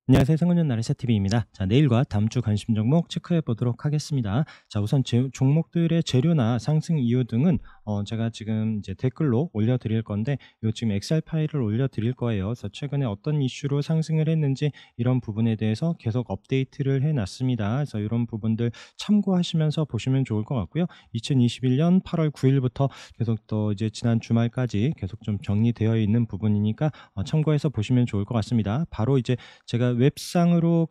안녕하세요. 상근년 나래샤TV입니다. 자, 내일과 다음 주 관심 종목 체크해 보도록 하겠습니다. 자, 우선 종목들의 재료나 상승 이유 등은 제가 지금 이제 댓글로 올려드릴 건데, 요 지금 엑셀 파일을 올려드릴 거예요. 그래서 최근에 어떤 이슈로 상승을 했는지 이런 부분에 대해서 계속 업데이트를 해놨습니다. 그래서 이런 부분들 참고하시면서 보시면 좋을 것 같고요. 2021년 8월 9일부터 계속 또 이제 지난 주말까지 계속 좀 정리되어 있는 부분이니까 참고해서 보시면 좋을 것 같습니다. 바로 이제 제가 웹상으로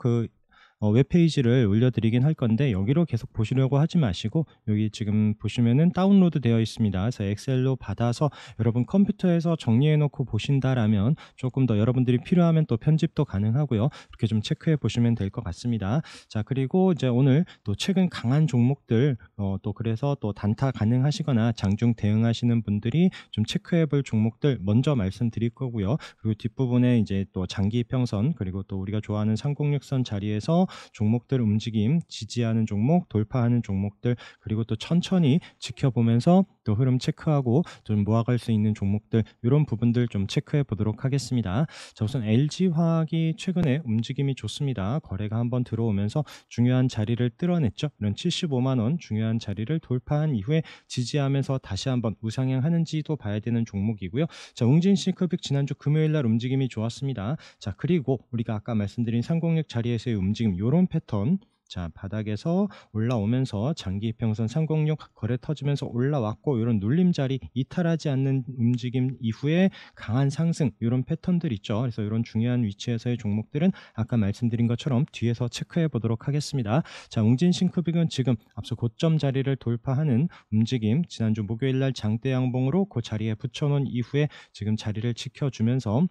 웹페이지를 올려드리긴 할 건데, 여기로 계속 보시려고 하지 마시고 여기 지금 보시면은 다운로드 되어 있습니다. 그래서 엑셀로 받아서 여러분 컴퓨터에서 정리해 놓고 보신다라면 조금 더 여러분들이 필요하면 또 편집도 가능하고요. 이렇게 좀 체크해 보시면 될 것 같습니다. 자, 그리고 이제 오늘 또 최근 강한 종목들 또 그래서 또 단타 가능하시거나 장중 대응하시는 분들이 좀 체크해 볼 종목들 먼저 말씀드릴 거고요. 그리고 뒷부분에 이제 또 장기 이평선, 그리고 또 우리가 좋아하는 306선 자리에서 종목들 움직임, 지지하는 종목, 돌파하는 종목들, 그리고 또 천천히 지켜보면서 또 흐름 체크하고 좀 모아갈 수 있는 종목들, 이런 부분들 좀 체크해 보도록 하겠습니다. 자, 우선 LG화학이 최근에 움직임이 좋습니다. 거래가 한번 들어오면서 중요한 자리를 뚫어냈죠. 이런 75만원 중요한 자리를 돌파한 이후에 지지하면서 다시 한번 우상향하는지도 봐야 되는 종목이고요. 자, 웅진싱크빅 지난주 금요일날 움직임이 좋았습니다. 자, 그리고 우리가 아까 말씀드린 306 자리에서의 움직임, 요런 패턴, 자, 바닥에서 올라오면서 장기 이평선 306 거래 터지면서 올라왔고, 이런 눌림자리 이탈하지 않는 움직임 이후에 강한 상승, 이런 패턴들 있죠. 그래서 이런 중요한 위치에서의 종목들은 아까 말씀드린 것처럼 뒤에서 체크해 보도록 하겠습니다. 자, 웅진싱크빅은 지금 앞서 고점 자리를 돌파하는 움직임, 지난주 목요일날 장대 양봉으로 그 자리에 붙여놓은 이후에 지금 자리를 지켜주면서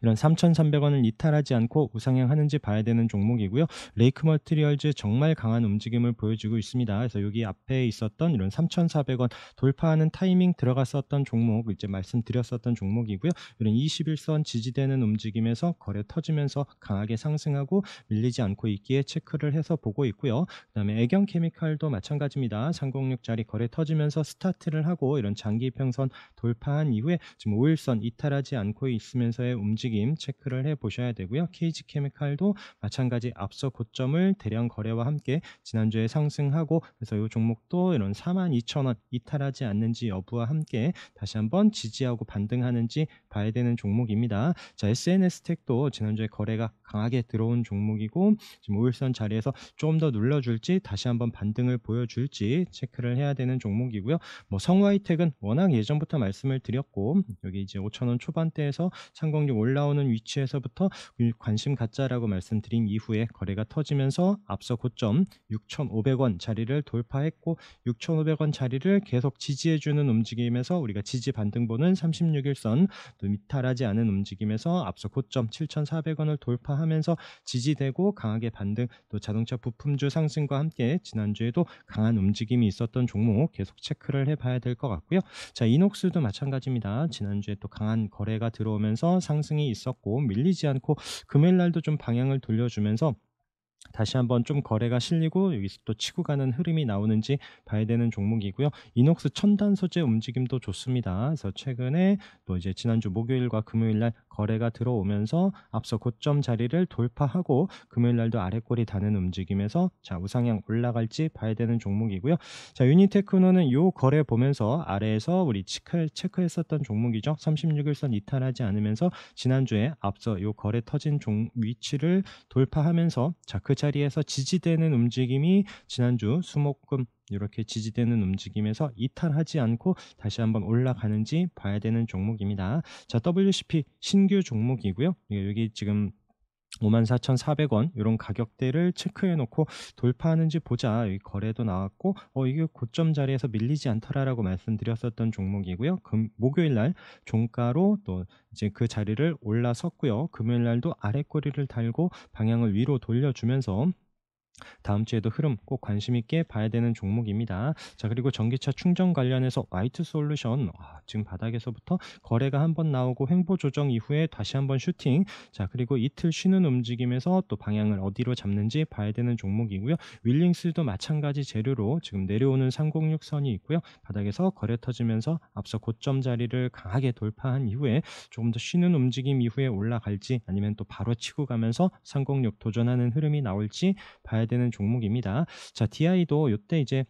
이런 3,300원을 이탈하지 않고 우상향하는지 봐야 되는 종목이고요. 레이크 머티리얼즈 정말 강한 움직임을 보여주고 있습니다. 그래서 여기 앞에 있었던 이런 3,400원 돌파하는 타이밍 들어갔었던 종목, 이제 말씀드렸었던 종목이고요. 이런 21선 지지되는 움직임에서 거래 터지면서 강하게 상승하고 밀리지 않고 있기에 체크를 해서 보고 있고요. 그 다음에 애경케미칼도 마찬가지입니다. 306짜리 거래 터지면서 스타트를 하고 이런 장기 평선 돌파한 이후에 지금 5일선 이탈하지 않고 있으면서의 움직임 체크를 해 보셔야 되고요. KG케미칼도 마찬가지 앞서 고점을 대량 거래와 함께 지난주에 상승하고, 그래서 이 종목도 이런 42,000원 이탈하지 않는지 여부와 함께 다시 한번 지지하고 반등하는지 봐야 되는 종목입니다. 자, SNS텍도 지난주에 거래가 강하게 들어온 종목이고, 지금 5일선 자리에서 좀 더 눌러줄지 다시 한번 반등을 보여줄지 체크를 해야 되는 종목이고요. 뭐 성우하이텍은 워낙 예전부터 말씀을 드렸고, 여기 이제 5,000원 초반대에서 306 올라오는 위치에서부터 관심 갖자라고 말씀드린 이후에 거래가 터지면서 앞서 고점 6,500원 자리를 돌파했고, 6,500원 자리를 계속 지지해주는 움직임에서 우리가 지지 반등 보는 36일선 또 이탈하지 않은 움직임에서 앞서 고점 7,400원을 돌파하면서 지지되고 강하게 반등, 또 자동차 부품주 상승과 함께 지난주에도 강한 움직임이 있었던 종목 계속 체크를 해봐야 될 것 같고요. 자, 이녹스도 마찬가지입니다. 지난주에 또 강한 거래가 들어오면서 상승이 있었고 밀리지 않고 금요일날도 좀 방향을 돌려주면서 다시 한번 좀 거래가 실리고 여기서 또 치고 가는 흐름이 나오는지 봐야 되는 종목이고요. 이녹스 첨단 소재 움직임도 좋습니다. 그래서 최근에 또 이제 지난주 목요일과 금요일날 거래가 들어오면서 앞서 고점 자리를 돌파하고 금요일날도 아래꼬리 다는 움직임에서 자, 우상향 올라갈지 봐야 되는 종목이고요. 자, 유니테크노는 요 거래 보면서 아래에서 우리 체크했었던 종목이죠. 36일선 이탈하지 않으면서 지난주에 앞서 요 거래 터진 위치를 돌파하면서 자, 그 자리에서 지지되는 움직임이 지난주 수목금 이렇게 지지되는 움직임에서 이탈하지 않고 다시 한번 올라가는지 봐야 되는 종목입니다. 자, WCP 신규 종목이고요. 여기 지금 54,400원 이런 가격대를 체크해 놓고 돌파하는지 보자. 여기 거래도 나왔고 이게 고점 자리에서 밀리지 않더라라고 말씀드렸었던 종목이고요. 목요일날 종가로 또 이제 그 자리를 올라섰고요. 금요일날도 아래 꼬리를 달고 방향을 위로 돌려주면서 다음 주에도 흐름 꼭 관심 있게 봐야 되는 종목입니다. 자, 그리고 전기차 충전 관련해서 화이트 솔루션, 지금 바닥에서부터 거래가 한번 나오고 횡보 조정 이후에 다시 한번 슈팅. 자, 그리고 이틀 쉬는 움직임에서 또 방향을 어디로 잡는지 봐야 되는 종목이고요. 윌링스도 마찬가지 재료로 지금 내려오는 306선이 있고요. 바닥에서 거래 터지면서 앞서 고점 자리를 강하게 돌파한 이후에 조금 더 쉬는 움직임 이후에 올라갈지, 아니면 또 바로 치고 가면서 306 도전하는 흐름이 나올지 봐야 되는 종목입니다. 자, DI도 요때 이제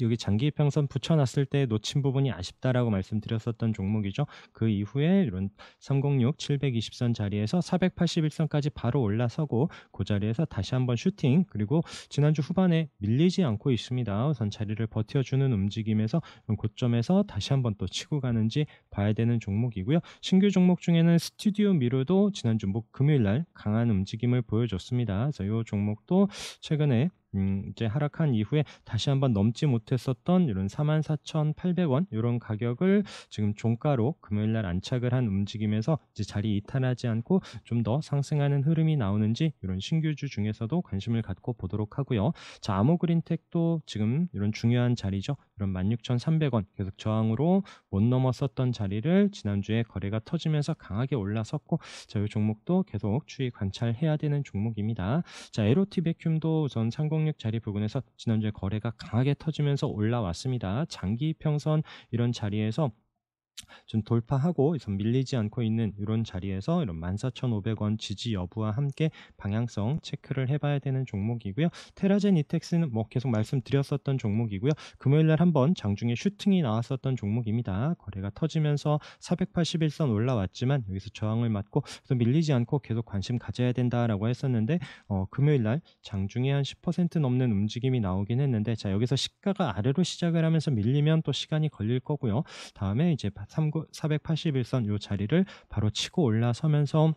여기 장기 이평선 붙여놨을 때 놓친 부분이 아쉽다라고 말씀드렸었던 종목이죠. 그 이후에 이런 306, 720선 자리에서 481선까지 바로 올라서고 그 자리에서 다시 한번 슈팅, 그리고 지난주 후반에 밀리지 않고 있습니다. 우선 자리를 버텨주는 움직임에서 고점에서 다시 한번 또 치고 가는지 봐야 되는 종목이고요. 신규 종목 중에는 스튜디오 미러도 지난주 금요일 날 강한 움직임을 보여줬습니다. 그래서 이 종목도 최근에 이제 하락한 이후에 다시 한번 넘지 못했었던 이런 44,800원 이런 가격을 지금 종가로 금요일 날 안착을 한 움직임에서 이제 자리 이탈하지 않고 좀 더 상승하는 흐름이 나오는지 이런 신규주 중에서도 관심을 갖고 보도록 하고요. 자, 아모그린텍도 지금 이런 중요한 자리죠. 이런 16,300원 계속 저항으로 못 넘었었던 자리를 지난주에 거래가 터지면서 강하게 올라섰고, 자, 이 종목도 계속 추이 관찰해야 되는 종목입니다. 자, 에로티 베큐움도 우선 306 자리 부근에서 지난주에 거래가 강하게 터지면서 올라왔습니다. 장기 평선 이런 자리에서 좀 돌파하고 우선 밀리지 않고 있는 이런 자리에서 이런 14,500원 지지 여부와 함께 방향성 체크를 해봐야 되는 종목이고요. 테라젠 이텍스는 뭐 계속 말씀드렸었던 종목이고요. 금요일 날 한번 장중에 슈팅이 나왔었던 종목입니다. 거래가 터지면서 481선 올라왔지만 여기서 저항을 맞고 또 밀리지 않고 계속 관심 가져야 된다라고 했었는데, 금요일 날 장중에 한 10% 넘는 움직임이 나오긴 했는데, 자, 여기서 시가가 아래로 시작을 하면서 밀리면 또 시간이 걸릴 거고요. 다음에 이제 481선 요 자리를 바로 치고 올라서면서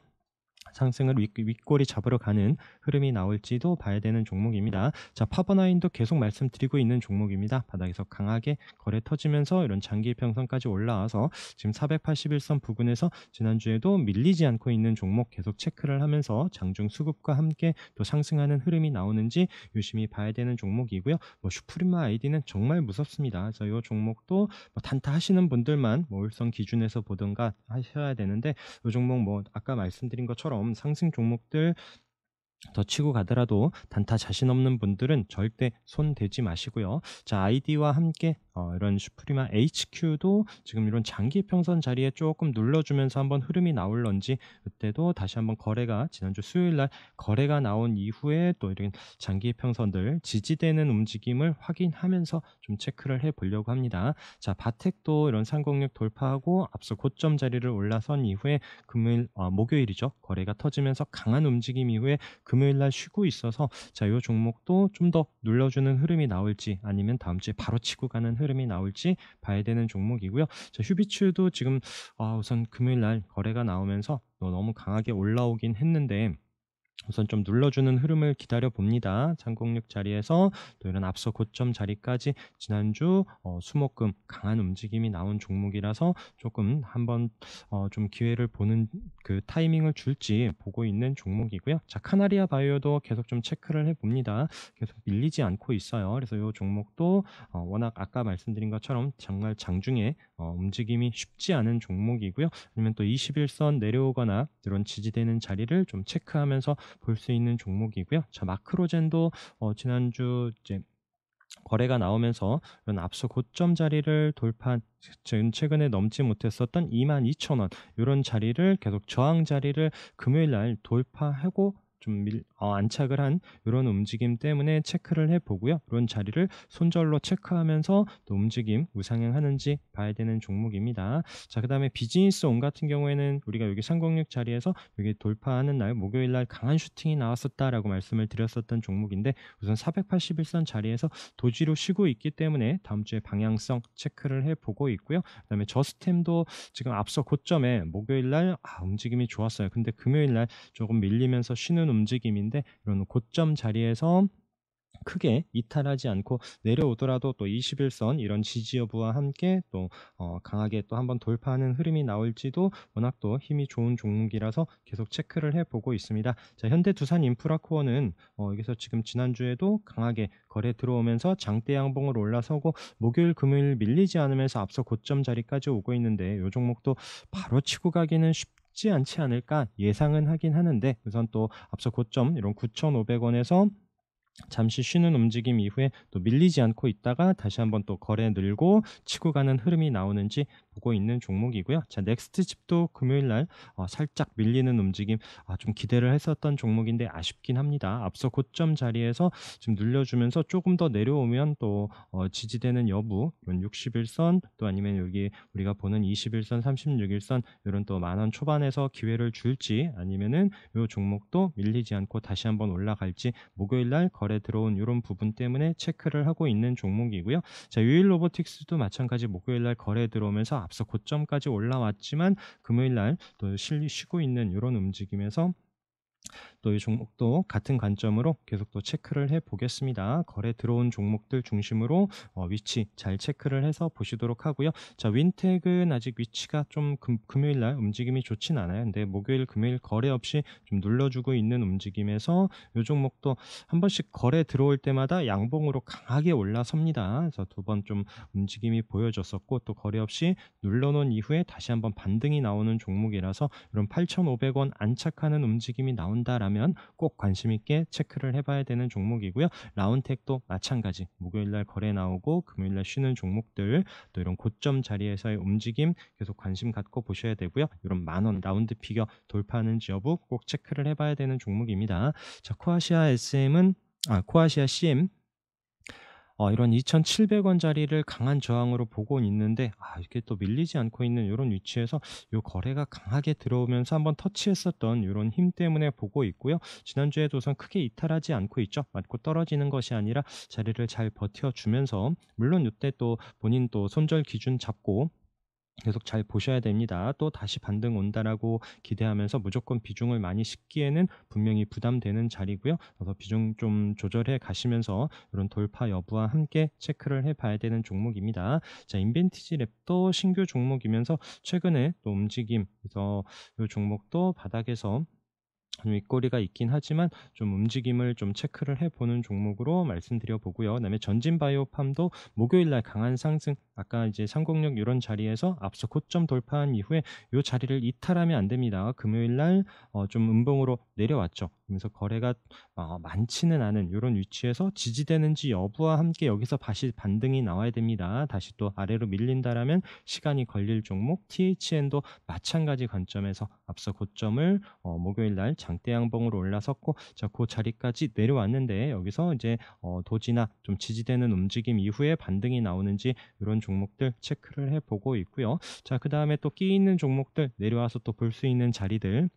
상승을 윗꼬리 잡으러 가는 흐름이 나올지도 봐야 되는 종목입니다. 자, 파버나인도 계속 말씀드리고 있는 종목입니다. 바닥에서 강하게 거래 터지면서 이런 장기 평선까지 올라와서 지금 481선 부근에서 지난주에도 밀리지 않고 있는 종목 계속 체크를 하면서 장중 수급과 함께 또 상승하는 흐름이 나오는지 유심히 봐야 되는 종목이고요. 슈프리마 아이디는 정말 무섭습니다. 그래서 이 종목도 단타 하시는 분들만 일선 기준에서 보든가 하셔야 되는데, 이 종목 아까 말씀드린 것처럼 상승 종목들 더 치고 가더라도 단타 자신 없는 분들은 절대 손 대지 마시고요. 자, 아이디와 함께 이런 슈프리마 HQ도 지금 이런 장기 평선 자리에 조금 눌러주면서 한번 흐름이 나올런지, 그때도 다시 한번 거래가 지난주 수요일 날 거래가 나온 이후에 또 이런 장기 평선들 지지되는 움직임을 확인하면서 좀 체크를 해보려고 합니다. 자, 바텍도 이런 306 돌파하고 앞서 고점 자리를 올라선 이후에 목요일이죠. 거래가 터지면서 강한 움직임 이후에 금요일 날 쉬고 있어서, 자, 이 종목도 좀 더 눌러주는 흐름이 나올지 아니면 다음 주에 바로 치고 가는 흐름이 나올지 봐야 되는 종목이고요. 자, 휴비츠도 지금 우선 금요일 날 거래가 나오면서 너무 강하게 올라오긴 했는데 우선 좀 눌러주는 흐름을 기다려 봅니다. 306 자리에서 또 이런 앞서 고점 자리까지 지난주 수목금 강한 움직임이 나온 종목이라서 조금 한번 좀 기회를 보는 그 타이밍을 줄지 보고 있는 종목이고요. 자, 카나리아 바이오도 계속 좀 체크를 해봅니다. 계속 밀리지 않고 있어요. 그래서 이 종목도 워낙 아까 말씀드린 것처럼 정말 장중에 움직임이 쉽지 않은 종목이고요. 아니면 또 21선 내려오거나 이런 지지되는 자리를 좀 체크하면서 볼 수 있는 종목이고요. 자, 마크로젠도 지난주 이제 거래가 나오면서 이런 앞서 고점 자리를 돌파한, 최근에 넘지 못했었던 22,000원 이런 자리를 계속 저항 자리를 금요일 날 돌파하고 좀 안착을 한 이런 움직임 때문에 체크를 해보고요. 이런 자리를 손절로 체크하면서 또 움직임 우상향하는지 봐야 되는 종목입니다. 자, 그 다음에 비즈니스 온 같은 경우에는 우리가 여기 306 자리에서 여기 돌파하는 날 목요일 날 강한 슈팅이 나왔었다라고 말씀을 드렸었던 종목인데, 우선 481선 자리에서 도지로 쉬고 있기 때문에 다음 주에 방향성 체크를 해보고 있고요. 그 다음에 저스템도 지금 앞서 고점에 목요일 날 움직임이 좋았어요. 근데 금요일 날 조금 밀리면서 쉬는 움직임인데, 이런 고점 자리에서 크게 이탈하지 않고 내려오더라도 또 21선 이런 지지 여부와 함께 또 강하게 또 한번 돌파하는 흐름이 나올지도 워낙 또 힘이 좋은 종목이라서 계속 체크를 해 보고 있습니다. 자, 현대두산 인프라코어는 여기서 지금 지난주에도 강하게 거래 들어오면서 장대 양봉을 올라서고 목요일 금요일 밀리지 않으면서 앞서 고점 자리까지 오고 있는데 이 종목도 바로 치고 가기는 쉽지 않지 않을까 예상은 하긴 하는데, 우선 또 앞서 고점 이런 9,500원에서 잠시 쉬는 움직임 이후에 또 밀리지 않고 있다가 다시 한번 또 거래 늘고 치고 가는 흐름이 나오는지 보고 있는 종목이고요. 자, 넥스트 집도 금요일 날 살짝 밀리는 움직임 좀 기대를 했었던 종목인데 아쉽긴 합니다. 앞서 고점 자리에서 지금 눌려주면서 조금 더 내려오면 또 지지되는 여부, 이런 61선 또 아니면 여기 우리가 보는 21선, 36일선 이런 또 10,000원 초반에서 기회를 줄지, 아니면은 이 종목도 밀리지 않고 다시 한번 올라갈지 목요일 날 거래 들어온 이런 부분 때문에 체크를 하고 있는 종목이고요. 자, 유일 로보틱스도 마찬가지 목요일 날 거래 들어오면서 앞서 고점까지 올라왔지만 금요일 날 또 쉬고 있는 이런 움직임에서 또 이 종목도 같은 관점으로 계속 또 체크를 해 보겠습니다. 거래 들어온 종목들 중심으로 위치 잘 체크를 해서 보시도록 하고요. 자, 윈텍은 아직 위치가 좀 금요일 날 움직임이 좋진 않아요. 근데 목요일 금요일 거래 없이 좀 눌러주고 있는 움직임에서 이 종목도 한 번씩 거래 들어올 때마다 양봉으로 강하게 올라섭니다. 그래서 두 번 좀 움직임이 보여졌었고 또 거래 없이 눌러놓은 이후에 다시 한번 반등이 나오는 종목이라서 이런 8,500원 안착하는 움직임이 나온다라면 꼭 관심 있게 체크를 해봐야 되는 종목이고요. 라운텍도 마찬가지 목요일 날 거래 나오고 금요일 날 쉬는 종목들, 또 이런 고점 자리에서의 움직임 계속 관심 갖고 보셔야 되고요. 이런 10,000원 라운드 피겨 돌파하는지 여부 꼭 체크를 해봐야 되는 종목입니다. 자, 코아시아 CM 이런 2,700원짜리를 강한 저항으로 보고 있는데 이게 또 밀리지 않고 있는 이런 위치에서 이 거래가 강하게 들어오면서 한번 터치했었던 이런 힘 때문에 보고 있고요. 지난주에도 우선 크게 이탈하지 않고 있죠. 맞고 떨어지는 것이 아니라 자리를 잘 버텨주면서, 물론 이때 또 본인 또 손절 기준 잡고 계속 잘 보셔야 됩니다. 또 다시 반등 온다라고 기대하면서 무조건 비중을 많이 싣기에는 분명히 부담되는 자리고요. 그래서 비중 좀 조절해 가시면서 이런 돌파 여부와 함께 체크를 해봐야 되는 종목입니다. 자, 인벤티지 랩도 신규 종목이면서 최근에 또 움직임, 그래서 이 종목도 바닥에서 윗꼬리가 있긴 하지만 좀 움직임을 좀 체크를 해보는 종목으로 말씀드려 보고요. 그다음에 전진바이오팜도 목요일 날 강한 상승, 아까 이제 306 이런 자리에서 앞서 고점 돌파한 이후에 이 자리를 이탈하면 안 됩니다. 금요일 날 좀 음봉으로 내려왔죠. 그러면서 거래가 많지는 않은 이런 위치에서 지지되는지 여부와 함께 여기서 다시 반등이 나와야 됩니다. 다시 또 아래로 밀린다라면 시간이 걸릴 종목, THN도 마찬가지 관점에서 앞서 고점을 목요일 날 장대 양봉으로 올라섰고, 자, 그 자리까지 내려왔는데 여기서 이제 도지나 좀 지지되는 움직임 이후에 반등이 나오는지 이런 종목들 체크를 해보고 있고요. 자, 그 다음에 또 끼 있는 종목들 내려와서 또 볼 수 있는 자리들,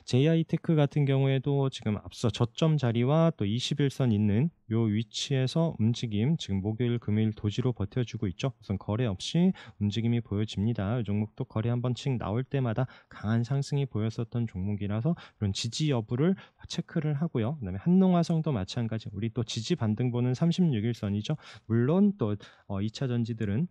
JI테크 같은 경우에도 지금 앞서 저점 자리와 또 21선 있는 요 위치에서 움직임, 지금 목요일 금요일 도지로 버텨주고 있죠. 우선 거래 없이 움직임이 보여집니다. 이 종목도 거래 한 번씩 나올 때마다 강한 상승이 보였었던 종목이라서 이런 지지 여부를 체크를 하고요. 그다음에 한농화성도 마찬가지, 우리 또 지지 반등 보는 36일선이죠. 물론 또 2차 전지들은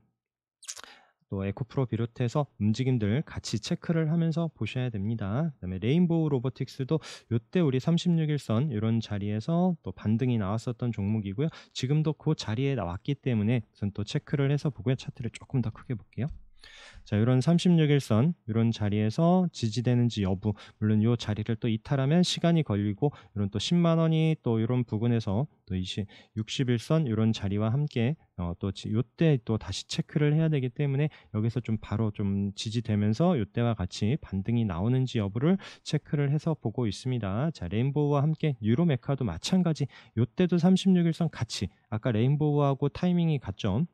또 에코프로 비롯해서 움직임들 같이 체크를 하면서 보셔야 됩니다. 그다음에 레인보우 로보틱스도 이때 우리 36일선 이런 자리에서 또 반등이 나왔었던 종목이고요. 지금도 그 자리에 나왔기 때문에 우선 또 체크를 해서 보고요. 차트를 조금 더 크게 볼게요. 자, 이런 36일선 이런 자리에서 지지되는지 여부, 물론 이 자리를 또 이탈하면 시간이 걸리고, 이런 또 10만 원이 또 이런 부분에서 또 61선 이런 자리와 함께 또 이때 또 다시 체크를 해야 되기 때문에 여기서 좀 바로 좀 지지되면서 이때와 같이 반등이 나오는지 여부를 체크를 해서 보고 있습니다. 자, 레인보우와 함께 뉴로메카도 마찬가지, 이때도 36일선 같이 아까 레인보우하고 타이밍이 같죠.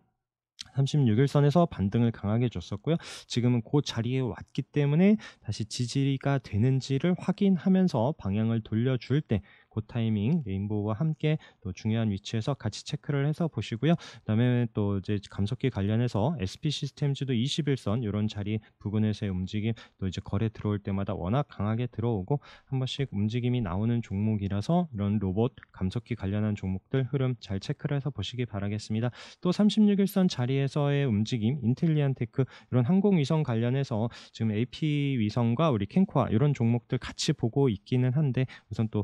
36일선에서 반등을 강하게 줬었고요. 지금은 그 자리에 왔기 때문에 다시 지지가 되는지를 확인하면서 방향을 돌려줄 때 그 타이밍 레인보우와 함께 또 중요한 위치에서 같이 체크를 해서 보시고요. 그다음에 또 이제 감속기 관련해서 SP 시스템즈도 21선 이런 자리 부근에서의 움직임, 또 이제 거래 들어올 때마다 워낙 강하게 들어오고 한 번씩 움직임이 나오는 종목이라서 이런 로봇 감속기 관련한 종목들 흐름 잘 체크를 해서 보시기 바라겠습니다. 또 36일선 자리에서의 움직임, 인텔리안테크 이런 항공위성 관련해서 지금 AP 위성과 우리 캔코아 이런 종목들 같이 보고 있기는 한데, 우선 또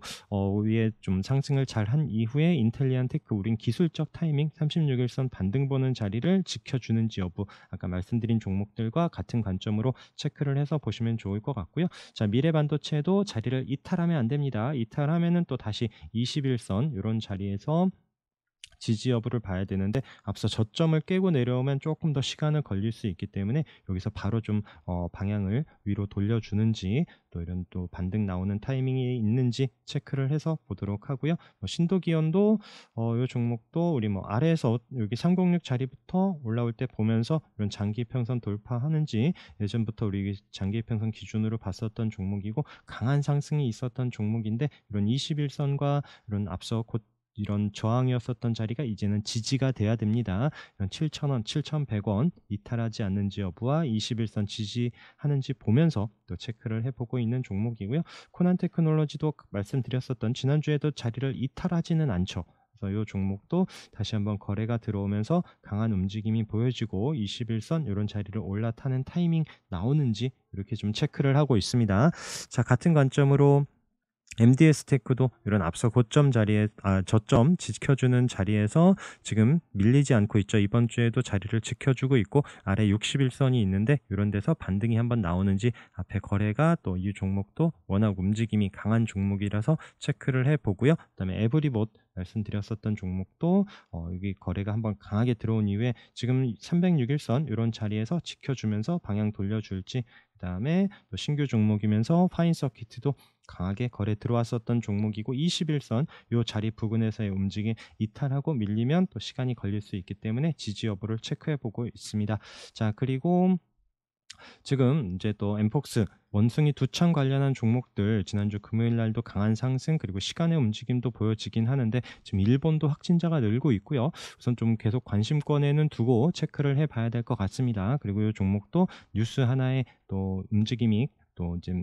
위에 좀 상승을 잘 한 이후에 인텔리안테크 우린 기술적 타이밍 36일선 반등 보는 자리를 지켜주는지 여부, 아까 말씀드린 종목들과 같은 관점으로 체크를 해서 보시면 좋을 것 같고요. 자, 미래반도체도 자리를 이탈하면 안 됩니다. 이탈하면은 또 다시 21선 이런 자리에서 지지 여부를 봐야 되는데, 앞서 저점을 깨고 내려오면 조금 더 시간을 걸릴 수 있기 때문에 여기서 바로 좀 방향을 위로 돌려주는지, 또 이런 또 반등 나오는 타이밍이 있는지 체크를 해서 보도록 하고요. 신도기온도 이 종목도 우리 아래에서 여기 306 자리부터 올라올 때 보면서 이런 장기평선 돌파하는지, 예전부터 우리 장기평선 기준으로 봤었던 종목이고 강한 상승이 있었던 종목인데, 이런 21선과 이런 앞서 곧 이런 저항이었었던 자리가 이제는 지지가 돼야 됩니다. 이런 7,000원, 7,100원 이탈하지 않는지 여부와 21선 지지하는지 보면서 또 체크를 해보고 있는 종목이고요. 코난테크놀로지도 말씀드렸었던 지난주에도 자리를 이탈하지는 않죠. 그래서 이 종목도 다시 한번 거래가 들어오면서 강한 움직임이 보여지고 21선 이런 자리를 올라타는 타이밍 나오는지 이렇게 좀 체크를 하고 있습니다. 자, 같은 관점으로 MDS 테크도 이런 앞서 고점 자리에 저점 지켜주는 자리에서 지금 밀리지 않고 있죠. 이번 주에도 자리를 지켜주고 있고 아래 61선이 있는데 이런 데서 반등이 한번 나오는지, 앞에 거래가 또 이 종목도 워낙 움직임이 강한 종목이라서 체크를 해보고요. 그다음에 에브리봇 말씀드렸었던 종목도 여기 거래가 한번 강하게 들어온 이후에 지금 306일선 이런 자리에서 지켜주면서 방향 돌려줄지, 그다음에 또 신규 종목이면서 파인서키트도 강하게 거래 들어왔었던 종목이고 21선 이 자리 부근에서의 움직임 이탈하고 밀리면 또 시간이 걸릴 수 있기 때문에 지지 여부를 체크해 보고 있습니다. 자, 그리고 지금 이제 또 엠폭스 원숭이 두창 관련한 종목들 지난주 금요일 날도 강한 상승 그리고 시간의 움직임도 보여지긴 하는데, 지금 일본도 확진자가 늘고 있고요. 우선 좀 계속 관심권에는 두고 체크를 해봐야 될 것 같습니다. 그리고 이 종목도 뉴스 하나의 또 움직임이 또 이제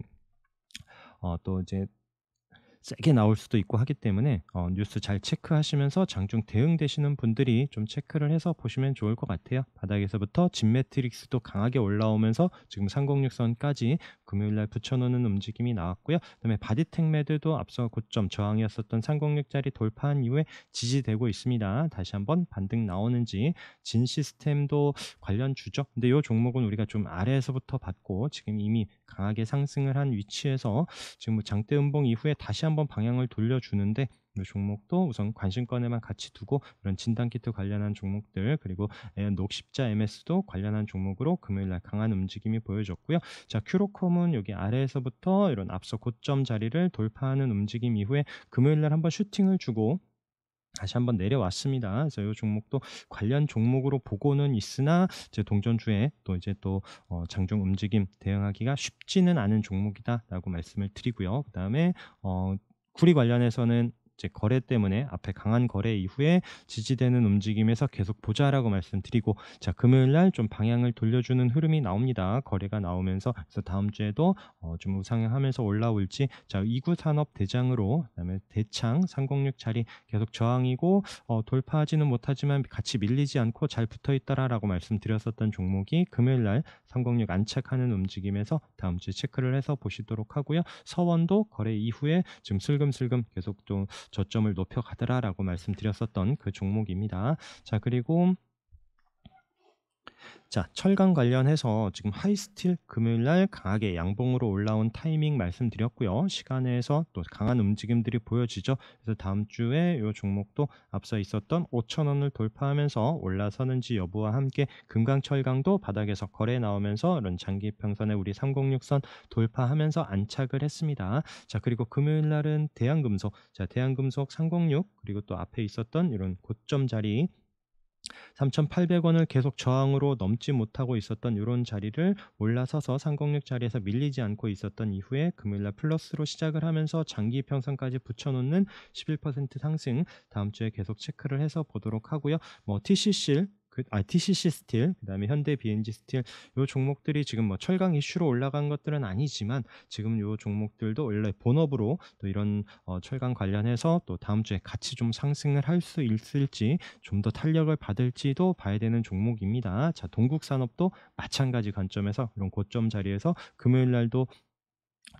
세게 나올 수도 있고 하기 때문에 뉴스 잘 체크하시면서 장중 대응되시는 분들이 좀 체크를 해서 보시면 좋을 것 같아요. 바닥에서부터 진매트릭스도 강하게 올라오면서 지금 306선까지 금요일날 붙여놓는 움직임이 나왔고요. 그다음에 바디텍매드도 앞서 고점 저항이었었던 306짜리 돌파한 이후에 지지되고 있습니다. 다시 한번 반등 나오는지. 진시스템도 관련 주죠. 근데 이 종목은 우리가 좀 아래에서부터 봤고 지금 이미 강하게 상승을 한 위치에서 지금 장대 음봉 이후에 다시 한번 방향을 돌려주는데, 이 종목도 우선 관심권에만 같이 두고 이런 진단키트 관련한 종목들, 그리고 녹십자 MS도 관련한 종목으로 금요일날 강한 움직임이 보여졌고요. 자, 큐로콤은 여기 아래에서부터 이런 앞서 고점 자리를 돌파하는 움직임 이후에 금요일날 한번 슈팅을 주고 다시 한번 내려왔습니다. 그래서 이 종목도 관련 종목으로 보고는 있으나 제 동전주에 또 이제 또 장중 움직임 대응하기가 쉽지는 않은 종목이다라고 말씀을 드리고요. 그다음에 구리 관련해서는 이제 거래 때문에 앞에 강한 거래 이후에 지지되는 움직임에서 계속 보자라고 말씀드리고, 자, 금요일 날 좀 방향을 돌려주는 흐름이 나옵니다. 거래가 나오면서. 그래서 다음 주에도 좀 우상향하면서 올라올지. 자, 2구 산업 대장으로, 그다음에 대창 306 자리 계속 저항이고 돌파하지는 못하지만 같이 밀리지 않고 잘 붙어 있다라고 말씀드렸었던 종목이 금요일 날 306 안착하는 움직임에서 다음 주에 체크를 해서 보시도록 하고요. 서원도 거래 이후에 지금 슬금슬금 계속 좀 저점을 높여가더라라고 말씀드렸었던 그 종목입니다. 자, 그리고 철강 관련해서 지금 하이스틸 금요일날 강하게 양봉으로 올라온 타이밍 말씀드렸고요. 시간에서 또 강한 움직임들이 보여지죠. 그래서 다음 주에 이 종목도 앞서 있었던 5,000원을 돌파하면서 올라서는지 여부와 함께 금강철강도 바닥에서 거래 나오면서 이런 장기평선에 우리 306선 돌파하면서 안착을 했습니다. 자, 그리고 금요일날은 대한금속, 대한금속 306 그리고 또 앞에 있었던 이런 고점 자리 3,800원을 계속 저항으로 넘지 못하고 있었던 이런 자리를 올라서서 306 자리에서 밀리지 않고 있었던 이후에 금요일날 플러스로 시작을 하면서 장기 평선까지 붙여놓는 11% 상승, 다음 주에 계속 체크를 해서 보도록 하고요. 뭐 TCC 스틸, 그다음에 현대 BNG 스틸, 요 종목들이 지금 뭐 철강 이슈로 올라간 것들은 아니지만 지금 요 종목들도 원래 본업으로 또 이런 철강 관련해서 또 다음 주에 같이 좀 상승을 할 수 있을지, 좀 더 탄력을 받을지도 봐야 되는 종목입니다. 자, 동국산업도 마찬가지 관점에서 이런 고점 자리에서 금요일 날도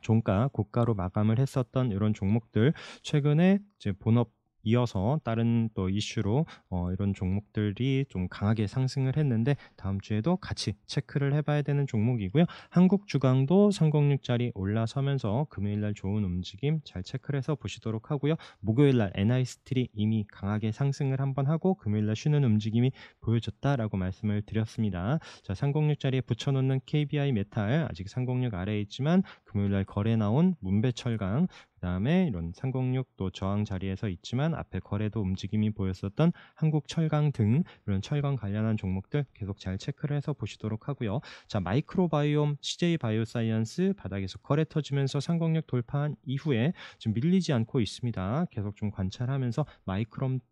종가 고가로 마감을 했었던 이런 종목들, 최근에 이제 본업 이어서 다른 또 이슈로 이런 종목들이 좀 강하게 상승을 했는데 다음 주에도 같이 체크를 해봐야 되는 종목이고요. 한국주강도 306짜리 올라서면서 금요일날 좋은 움직임 잘 체크를 해서 보시도록 하고요. 목요일날 NI스틸이 이미 강하게 상승을 한번 하고 금요일날 쉬는 움직임이 보여줬다라고 말씀을 드렸습니다. 자, 306짜리에 붙여놓는 KBI 메탈, 아직 306 아래에 있지만 금요일날 거래 나온 문배철강, 그 다음에 이런 306 또 저항 자리에서 있지만 앞에 거래도 움직임이 보였었던 한국철강 등 이런 철강 관련한 종목들 계속 잘 체크를 해서 보시도록 하고요. 자, 마이크로바이옴, CJ 바이오사이언스 바닥에서 거래 터지면서 306 돌파한 이후에 지금 밀리지 않고 있습니다. 계속 좀 관찰하면서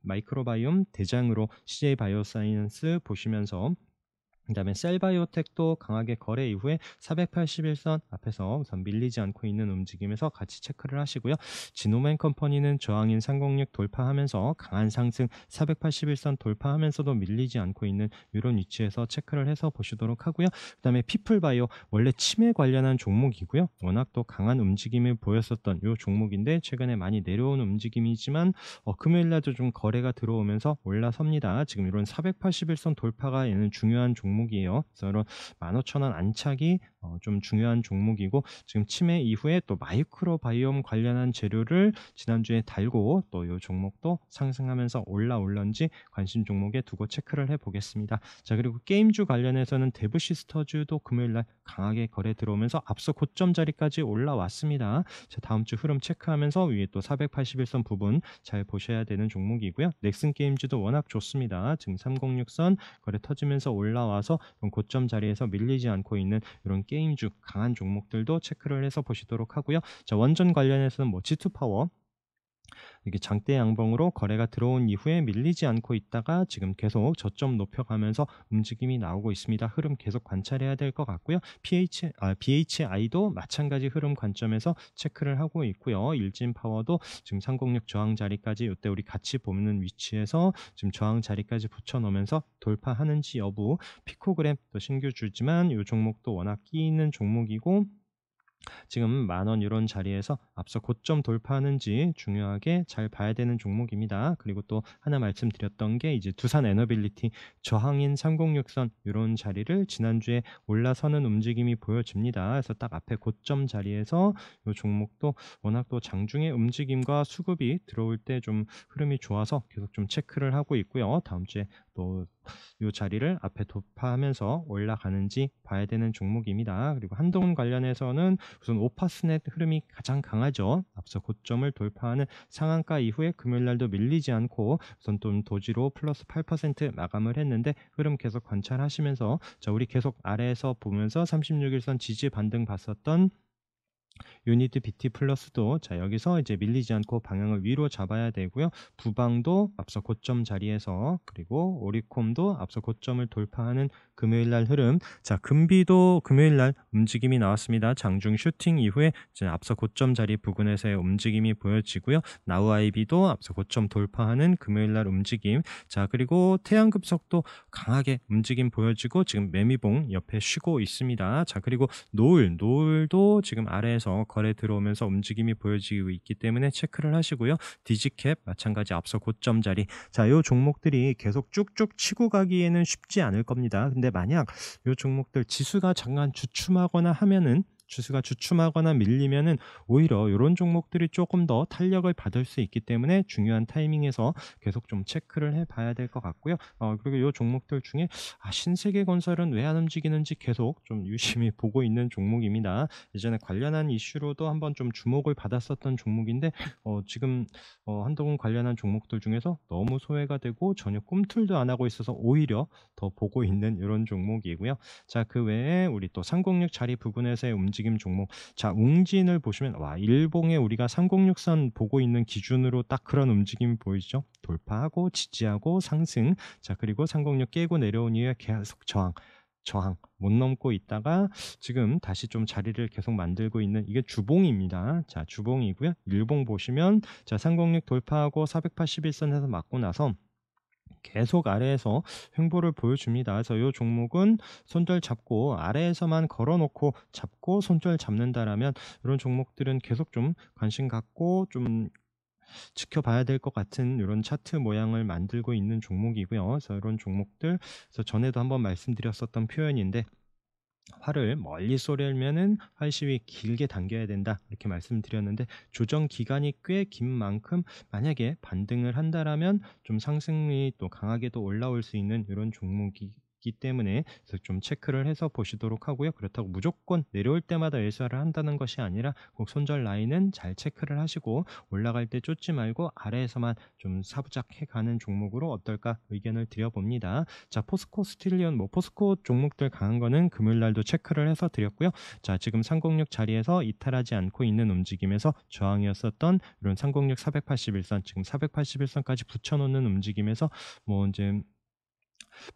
마이크로바이옴 대장으로 CJ 바이오사이언스 보시면서, 그 다음에 셀바이오텍도 강하게 거래 이후에 481선 앞에서 우선 밀리지 않고 있는 움직임에서 같이 체크를 하시고요. 지노맨 컴퍼니는 저항인 306 돌파하면서 강한 상승, 481선 돌파하면서도 밀리지 않고 있는 이런 위치에서 체크를 해서 보시도록 하고요. 그 다음에 피플바이오, 원래 치매 관련한 종목이고요. 워낙 또 강한 움직임을 보였었던 이 종목인데 최근에 많이 내려오는 움직임이지만 금요일날도 좀 거래가 들어오면서 올라섭니다. 지금 이런 481선 돌파가 얘는 중요한 종목이에요. 그래서 15,000원 안착이 좀 중요한 종목이고, 지금 치매 이후에 또 마이크로바이옴 관련한 재료를 지난주에 달고 또 이 종목도 상승하면서 올라올런지 관심 종목에 두고 체크를 해보겠습니다. 자, 그리고 게임주 관련해서는 데브시스터즈도 금요일날 강하게 거래 들어오면서 앞서 고점 자리까지 올라왔습니다. 자, 다음 주 흐름 체크하면서 위에 또 481선 부분 잘 보셔야 되는 종목이고요. 넥슨 게임즈도 워낙 좋습니다. 지금 306선 거래 터지면서 올라와서 고점 자리에서 밀리지 않고 있는 이런 게임주 강한 종목들도 체크를 해서 보시도록 하고요. 자, 원전 관련해서는 뭐 G2파워, 이게 장대 양봉으로 거래가 들어온 이후에 밀리지 않고 있다가 지금 계속 저점 높여가면서 움직임이 나오고 있습니다. 흐름 계속 관찰해야 될 것 같고요. BHI도 마찬가지 흐름 관점에서 체크를 하고 있고요. 일진파워도 지금 306 저항 자리까지, 이때 우리 같이 보는 위치에서 지금 저항 자리까지 붙여놓으면서 돌파하는지 여부, 피코그램 또 신규 주지만 이 종목도 워낙 끼 있는 종목이고 지금 10,000원 이런 자리에서 앞서 고점 돌파하는지 중요하게 잘 봐야 되는 종목입니다. 그리고 또 하나 말씀드렸던 게 이제 두산 에너빌리티 저항인 306선 이런 자리를 지난주에 올라서는 움직임이 보여집니다. 그래서 딱 앞에 고점 자리에서 이 종목도 워낙 또 장중의 움직임과 수급이 들어올 때 좀 흐름이 좋아서 계속 좀 체크를 하고 있고요. 다음 주에 또 이 자리를 앞에 돌파하면서 올라가는지 봐야 되는 종목입니다. 그리고 한동훈 관련해서는 우선 오파스넷 흐름이 가장 강하죠. 앞서 고점을 돌파하는 상한가 이후에 금요일날도 밀리지 않고 우선 또 도지로 플러스 8% 마감을 했는데 흐름 계속 관찰하시면서, 자, 우리 계속 아래에서 보면서 36일선 지지 반등 봤었던 유니트 BT 플러스도 자, 여기서 이제 밀리지 않고 방향을 위로 잡아야 되고요. 부방도 앞서 고점 자리에서, 그리고 오리콤도 앞서 고점을 돌파하는 금요일날 흐름. 자, 금비도 금요일날 움직임이 나왔습니다. 장중 슈팅 이후에 이제 앞서 고점 자리 부근에서의 움직임이 보여지고요. 나우아이비도 앞서 고점 돌파하는 금요일날 움직임. 자, 그리고 태양급석도 강하게 움직임 보여지고 지금 매미봉 옆에 쉬고 있습니다. 자, 그리고 노을도 지금 아래에서 거래 들어오면서 움직임이 보여지고 있기 때문에 체크를 하시고요. 디지캡 마찬가지 앞서 고점 자리. 자, 이 종목들이 계속 쭉쭉 치고 가기에는 쉽지 않을 겁니다. 근데 만약 이 종목들 지수가 잠깐 주춤하거나 하면은 주수가 주춤하거나 밀리면은 오히려 요런 종목들이 조금 더 탄력을 받을 수 있기 때문에 중요한 타이밍에서 계속 좀 체크를 해 봐야 될 것 같고요. 그리고 요 종목들 중에 신세계건설은 왜 안 움직이는지 계속 좀 유심히 보고 있는 종목입니다. 예전에 관련한 이슈로도 한번 좀 주목을 받았었던 종목인데 지금 한동훈 관련한 종목들 중에서 너무 소외가 되고 전혀 꿈틀도 안 하고 있어서 오히려 더 보고 있는 이런 종목이고요. 자, 그 외에 우리 또 306 자리 부근에서의 움직임 종목. 자, 웅진을 보시면 일봉에 우리가 306선 보고 있는 기준으로 딱 그런 움직임이 보이죠. 돌파하고 지지하고 상승. 자, 그리고 306 깨고 내려온 이후에 계속 저항 못 넘고 있다가 지금 다시 좀 자리를 계속 만들고 있는 이게 주봉입니다. 자, 주봉이고요. 일봉 보시면 자, 306 돌파하고 481선에서 맞고 나서 계속 아래에서 횡보를 보여줍니다. 그래서 이 종목은 손절 잡고 아래에서만 걸어놓고 잡고 손절 잡는다라면 이런 종목들은 계속 좀 관심 갖고 좀 지켜봐야 될 것 같은 이런 차트 모양을 만들고 있는 종목이고요. 그래서 이런 종목들, 그래서 전에도 한번 말씀드렸었던 표현인데 활을 멀리 쏘려면은 활 시위 길게 당겨야 된다 이렇게 말씀드렸는데 조정 기간이 꽤 긴 만큼 만약에 반등을 한다라면 좀 상승이 또 강하게도 올라올 수 있는 이런 종목이기 때문에 그래서 좀 체크를 해서 보시도록 하고요. 그렇다고 무조건 내려올 때마다 매수를 한다는 것이 아니라 꼭 손절 라인은 잘 체크를 하시고 올라갈 때 쫓지 말고 아래에서만 좀 사부작해 가는 종목으로 어떨까 의견을 드려봅니다. 자, 포스코 스틸리온 포스코 종목들 강한 거는 금요일 날도 체크를 해서 드렸고요. 자, 지금 306 자리에서 이탈하지 않고 있는 움직임에서 저항이었었던 이런 306 481선 지금 481선까지 붙여놓는 움직임에서 이제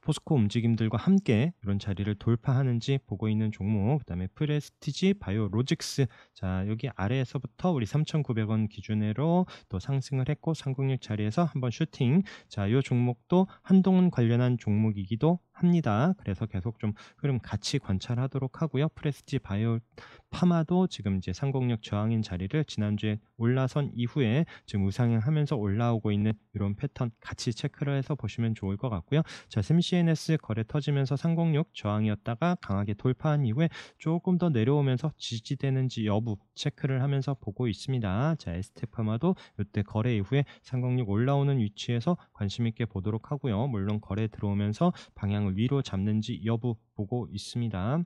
포스코 움직임들과 함께 이런 자리를 돌파하는지 보고 있는 종목, 그다음에 프레스티지 바이오로직스. 자, 여기 아래에서부터 우리 3,900원 기준으로 또 상승을 했고 306 자리에서 한번 슈팅. 자, 이 종목도 한동훈 관련한 종목이기도 합니다. 그래서 계속 좀 흐름 같이 관찰하도록 하고요. 프레스티지 바이오 파마도 지금 이제 306 저항인 자리를 지난주에 올라선 이후에 지금 우상향하면서 올라오고 있는 이런 패턴 같이 체크를 해서 보시면 좋을 것 같고요. 자, SMCNS 거래 터지면서 306 저항이었다가 강하게 돌파한 이후에 조금 더 내려오면서 지지되는지 여부 체크를 하면서 보고 있습니다. 자, ST파마도 이때 거래 이후에 306 올라오는 위치에서 관심 있게 보도록 하고요. 물론 거래 들어오면서 방향을 위로 잡는지 여부 보고 있습니다.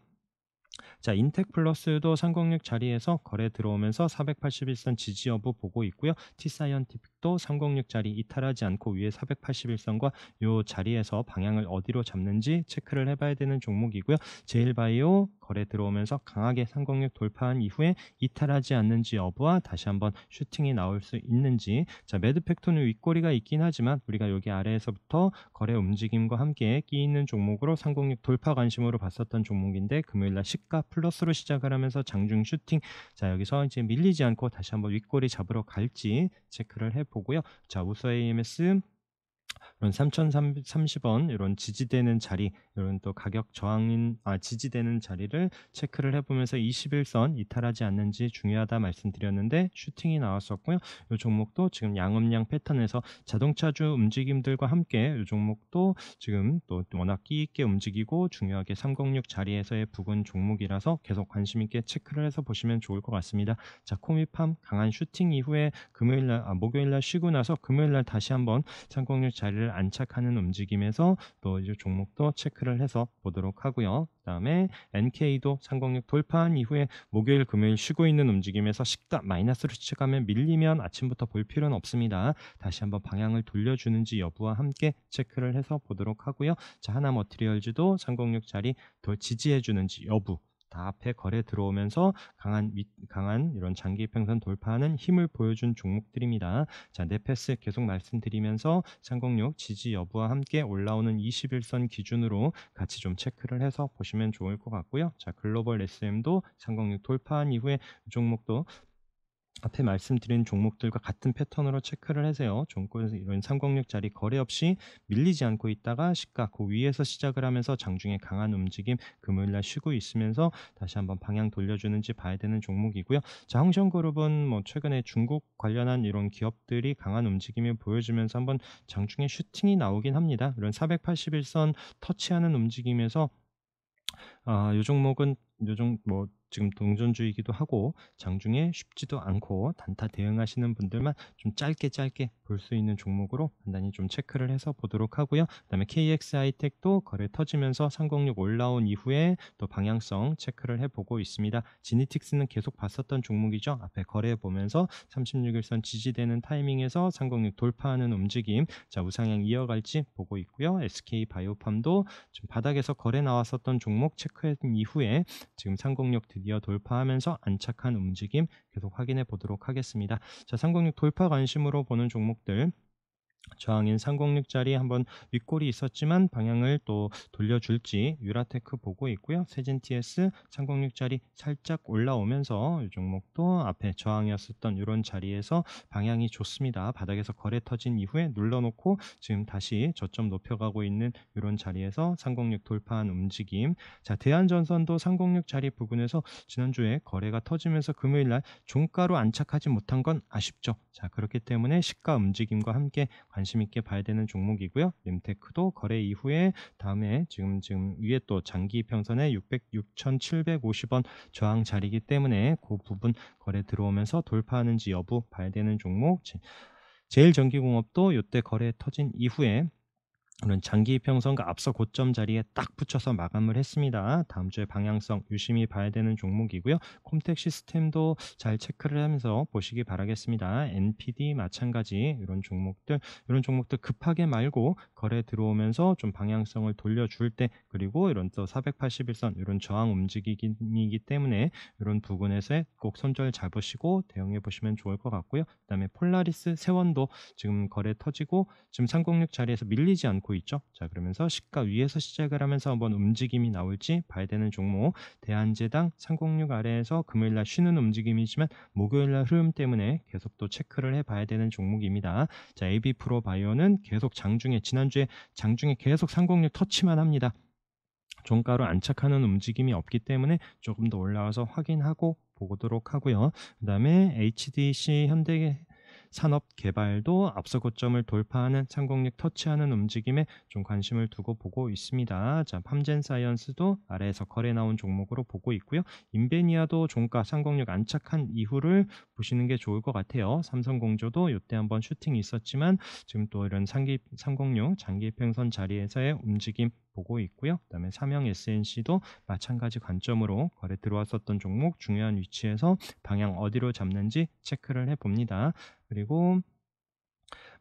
자, 인텍플러스도 306 자리에서 거래 들어오면서 481선 지지 여부 보고 있고요. T사이언티픽도 306 자리 이탈하지 않고 위에 481선과 이 자리에서 방향을 어디로 잡는지 체크를 해봐야 되는 종목이고요. 제일바이오 거래 들어오면서 강하게 306 돌파한 이후에 이탈하지 않는지 여부와 다시 한번 슈팅이 나올 수 있는지. 자, 매드팩토는 윗꼬리가 있긴 하지만 우리가 여기 아래에서부터 거래 움직임과 함께 끼 있는 종목으로 306 돌파 관심으로 봤었던 종목인데 금요일날 시가 플러스로 시작을 하면서 장중 슈팅. 자, 여기서 이제 밀리지 않고 다시 한번 윗꼬리 잡으러 갈지 체크를 해보고요. 자, 우서 AMS 이런 3,030원 이런 지지되는 자리, 이런 또 가격 저항인 지지되는 자리를 체크를 해보면서 21선 이탈하지 않는지 중요하다 말씀드렸는데 슈팅이 나왔었고요. 이 종목도 지금 양음양 패턴에서 자동차주 움직임들과 함께 이 종목도 지금 또 워낙 끼 있게 움직이고 중요하게 306 자리에서의 부근 종목이라서 계속 관심 있게 체크를 해서 보시면 좋을 것 같습니다. 자, 코미팜 강한 슈팅 이후에 목요일날 쉬고 나서 금요일날 다시 한번 306 자리를 안착하는 움직임에서 또 이제 종목도 체크를 해서 보도록 하고요. 그다음에 NK도 306 돌파한 이후에 목요일 금요일 쉬고 있는 움직임에서 시가 마이너스로 추측하면 밀리면 아침부터 볼 필요는 없습니다. 다시 한번 방향을 돌려주는지 여부와 함께 체크를 해서 보도록 하고요. 자, 하나머티리얼즈도 306 자리 더 지지해주는지 여부 다 앞에 거래 들어오면서 강한 이런 장기 이평선 돌파하는 힘을 보여준 종목들입니다. 자, 네페스 계속 말씀드리면서 306 지지 여부와 함께 올라오는 21선 기준으로 같이 좀 체크를 해서 보시면 좋을 것 같고요. 자, 글로벌 SM도 306 돌파한 이후에 이 종목도 앞에 말씀드린 종목들과 같은 패턴으로 체크를 하세요. 종권에서 이런 306 자리 거래 없이 밀리지 않고 있다가 시가 그 위에서 시작을 하면서 장중에 강한 움직임 금요일날 쉬고 있으면서 다시 한번 방향 돌려주는지 봐야 되는 종목이고요. 자, 흥션그룹은 최근에 중국 관련한 이런 기업들이 강한 움직임을 보여주면서 한번 장중에 슈팅이 나오긴 합니다. 이런 481선 터치하는 움직임에서 이 종목은 지금 동전주이기도 하고 장중에 쉽지도 않고 단타 대응하시는 분들만 좀 짧게 볼 수 있는 종목으로 간단히 좀 체크를 해서 보도록 하고요. 그다음에 KX하이텍도 거래 터지면서 306 올라온 이후에 또 방향성 체크를 해보고 있습니다. 지니틱스는 계속 봤었던 종목이죠. 앞에 거래해 보면서 36일선 지지되는 타이밍에서 306 돌파하는 움직임, 자 우상향 이어갈지 보고 있고요. SK바이오팜도 지금 바닥에서 거래 나왔었던 종목 체크한 이후에 지금 306 드디어 돌파하면서 안착한 움직임 계속 확인해 보도록 하겠습니다. 자, 306 돌파 관심으로 보는 종목들, 저항인 306짜리 한번 윗골이 있었지만 방향을 또 돌려줄지 유라테크 보고 있고요. 세진 TS 306짜리 살짝 올라오면서 이 종목도 앞에 저항이었었던 이런 자리에서 방향이 좋습니다. 바닥에서 거래 터진 이후에 눌러놓고 지금 다시 저점 높여가고 있는 이런 자리에서 306 돌파한 움직임. 자, 대한전선도 306 자리 부근에서 지난주에 거래가 터지면서 금요일날 종가로 안착하지 못한 건 아쉽죠. 자, 그렇기 때문에 시가 움직임과 함께 관심 있게 봐야 되는 종목이고요. 림테크도 거래 이후에 다음에 지금 위에 또 장기 평선에 6,750원 저항 자리이기 때문에 그 부분 거래 들어오면서 돌파하는지 여부 봐야 되는 종목. 제일전기공업도 이때 거래 터진 이후에 오늘 장기 이평선과 앞서 고점 자리에 딱 붙여서 마감을 했습니다. 다음 주에 방향성 유심히 봐야 되는 종목이고요. 콤텍 시스템도 잘 체크를 하면서 보시기 바라겠습니다. NPD 마찬가지 이런 종목들 급하게 말고 거래 들어오면서 좀 방향성을 돌려줄 때, 그리고 이런 또 481선 이런 저항 움직임이기 때문에 이런 부분에서 꼭 손절 잡으시고 대응해 보시면 좋을 것 같고요. 그다음에 폴라리스 세원도 지금 거래 터지고 지금 306 자리에서 밀리지 않고 있죠. 자, 그러면서 시가 위에서 시작을 하면서 한번 움직임이 나올지 봐야 되는 종목. 대한제당 306 아래에서 금요일날 쉬는 움직임이지만 목요일날 흐름 때문에 계속 또 체크를 해봐야 되는 종목입니다. 자, AB프로바이오는 계속 지난주에 장중에 계속 306 터치만 합니다. 종가로 안착하는 움직임이 없기 때문에 조금 더 올라와서 확인하고 보도록 하고요. 그 다음에 HDC 현대산업개발도 앞서 고점을 돌파하는 306 터치하는 움직임에 좀 관심을 두고 보고 있습니다. 자, 팜젠사이언스도 아래에서 거래 나온 종목으로 보고 있고요. 인베니아도 종가 306 안착한 이후를 보시는 게 좋을 것 같아요. 삼성공조도 이때 한번 슈팅이 있었지만 지금 또 이런 306 장기 평선 자리에서의 움직임 보고 있고요. 그 다음에 삼형 SNC도 마찬가지 관점으로 거래 들어왔었던 종목 중요한 위치에서 방향 어디로 잡는지 체크를 해봅니다. 그리고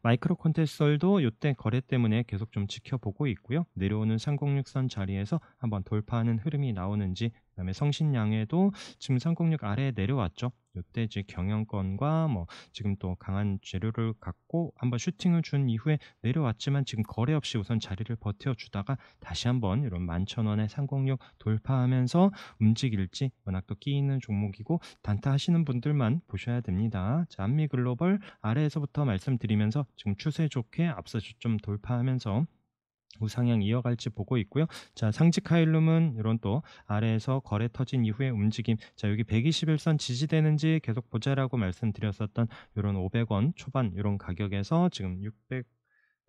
마이크로 콘텐썰도 이때 거래 때문에 계속 좀 지켜보고 있고요. 내려오는 306선 자리에서 한번 돌파하는 흐름이 나오는지, 그다음에 성신양해도 지금 306 아래에 내려왔죠. 이때 이제 경영권과 지금 또 강한 재료를 갖고 한번 슈팅을 준 이후에 내려왔지만 지금 거래 없이 우선 자리를 버텨주다가 다시 한번 이런 11,000원에 306 돌파하면서 움직일지 워낙 또 끼이는 종목이고 단타 하시는 분들만 보셔야 됩니다. 자, 한미글로벌 아래에서부터 말씀드리면서 지금 추세 좋게 앞서 좀 돌파하면서 우상향 이어갈지 보고 있고요. 자, 상직하일룸은 이런 또 아래에서 거래 터진 이후의 움직임, 자 여기 121선 지지되는지 계속 보자라고 말씀드렸었던 이런 500원 초반 이런 가격에서 지금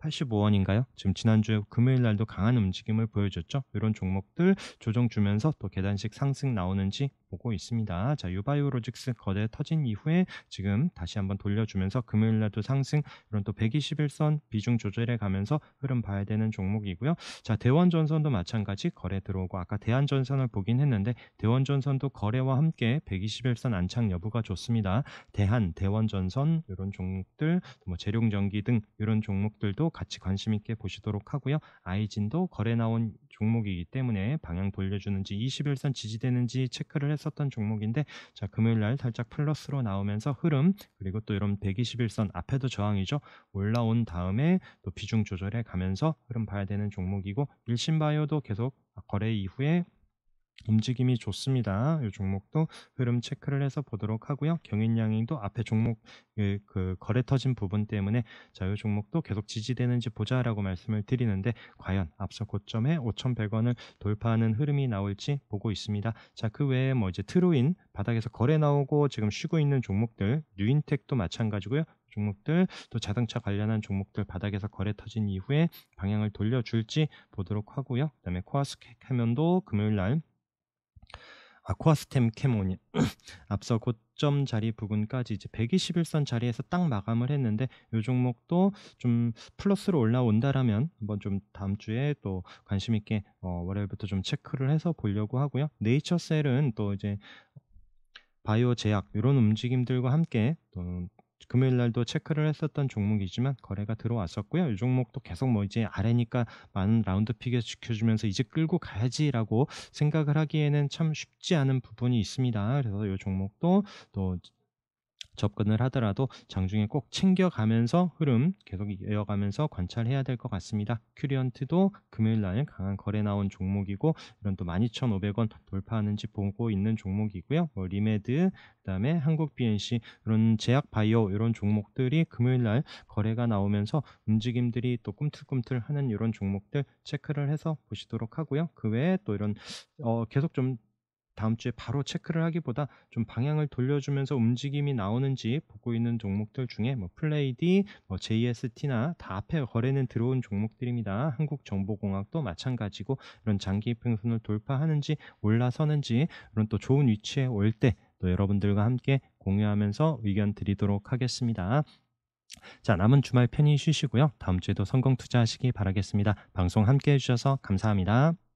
685원인가요? 지금 지난주 금요일 날도 강한 움직임을 보여줬죠. 이런 종목들 조정 주면서 또 계단식 상승 나오는지 보고 있습니다. 자, 유바이오로직스 거래 터진 이후에 지금 다시 한번 돌려주면서 금요일 날도 상승, 이런 또 121선 비중 조절해 가면서 흐름 봐야 되는 종목이고요. 자, 대원전선도 마찬가지 거래 들어오고, 아까 대한전선을 보긴 했는데 대원전선도 거래와 함께 121선 안착 여부가 좋습니다. 대원전선 이런 종목들, 재룡전기 등 이런 종목들도 같이 관심 있게 보시도록 하고요. 아이진도 거래 나온 종목이기 때문에 방향 돌려주는지 21선 지지되는지 체크를 했었던 종목인데, 자, 금요일 날 살짝 플러스로 나오면서 흐름, 그리고 또 이런 121선 앞에도 저항이죠. 올라온 다음에 또 비중 조절해 가면서 흐름 봐야 되는 종목이고, 일신바이오도 계속 거래 이후에 움직임이 좋습니다. 이 종목도 흐름 체크를 해서 보도록 하고요. 경인양행도 앞에 종목 그 거래 터진 부분 때문에 자, 이 종목도 계속 지지되는지 보자라고 말씀을 드리는데 과연 앞서 고점에 5,100원을 돌파하는 흐름이 나올지 보고 있습니다. 자, 그 외에 이제 트루인 바닥에서 거래 나오고 지금 쉬고 있는 종목들, 뉴인텍도 마찬가지고요. 종목들 또 자동차 관련한 종목들 바닥에서 거래 터진 이후에 방향을 돌려줄지 보도록 하고요. 그다음에 코아스케 하면도 금요일 날 아쿠아스템 캐모니 앞서 고점 자리 부근까지 이제 121선 자리에서 딱 마감을 했는데 요 종목도 좀 플러스로 올라온다라면 한번 좀 다음 주에 또 관심 있게 월요일부터 좀 체크를 해서 보려고 하고요. 네이처셀은 또 이제 바이오 제약 요런 움직임들과 함께 또 금요일 날도 체크를 했었던 종목이지만 거래가 들어왔었고요. 이 종목도 계속 뭐 이제 아래니까 많은 라운드 픽에 지켜주면서 이제 끌고 가야지라고 생각을 하기에는 참 쉽지 않은 부분이 있습니다. 그래서 이 종목도 또 접근을 하더라도 장중에 꼭 챙겨가면서 흐름 계속 이어가면서 관찰해야 될 것 같습니다. 큐리언트도 금요일 날 강한 거래 나온 종목이고 이런 또 12,500원 돌파하는지 보고 있는 종목이고요. 뭐 리메드 그다음에 한국 BNC 이런 제약 바이오 이런 종목들이 금요일 날 거래가 나오면서 움직임들이 또 꿈틀꿈틀하는 이런 종목들 체크를 해서 보시도록 하고요. 그 외에 또 이런 계속 좀 다음 주에 바로 체크를 하기보다 좀 방향을 돌려주면서 움직임이 나오는지 보고 있는 종목들 중에 뭐 플레이디, 뭐 JST나 다 앞에 거래는 들어온 종목들입니다. 한국정보공학도 마찬가지고 이런 장기 평선을 돌파하는지 올라서는지 이런 또 좋은 위치에 올 때 또 여러분들과 함께 공유하면서 의견 드리도록 하겠습니다. 자, 남은 주말 편히 쉬시고요. 다음 주에도 성공 투자하시기 바라겠습니다. 방송 함께 해주셔서 감사합니다.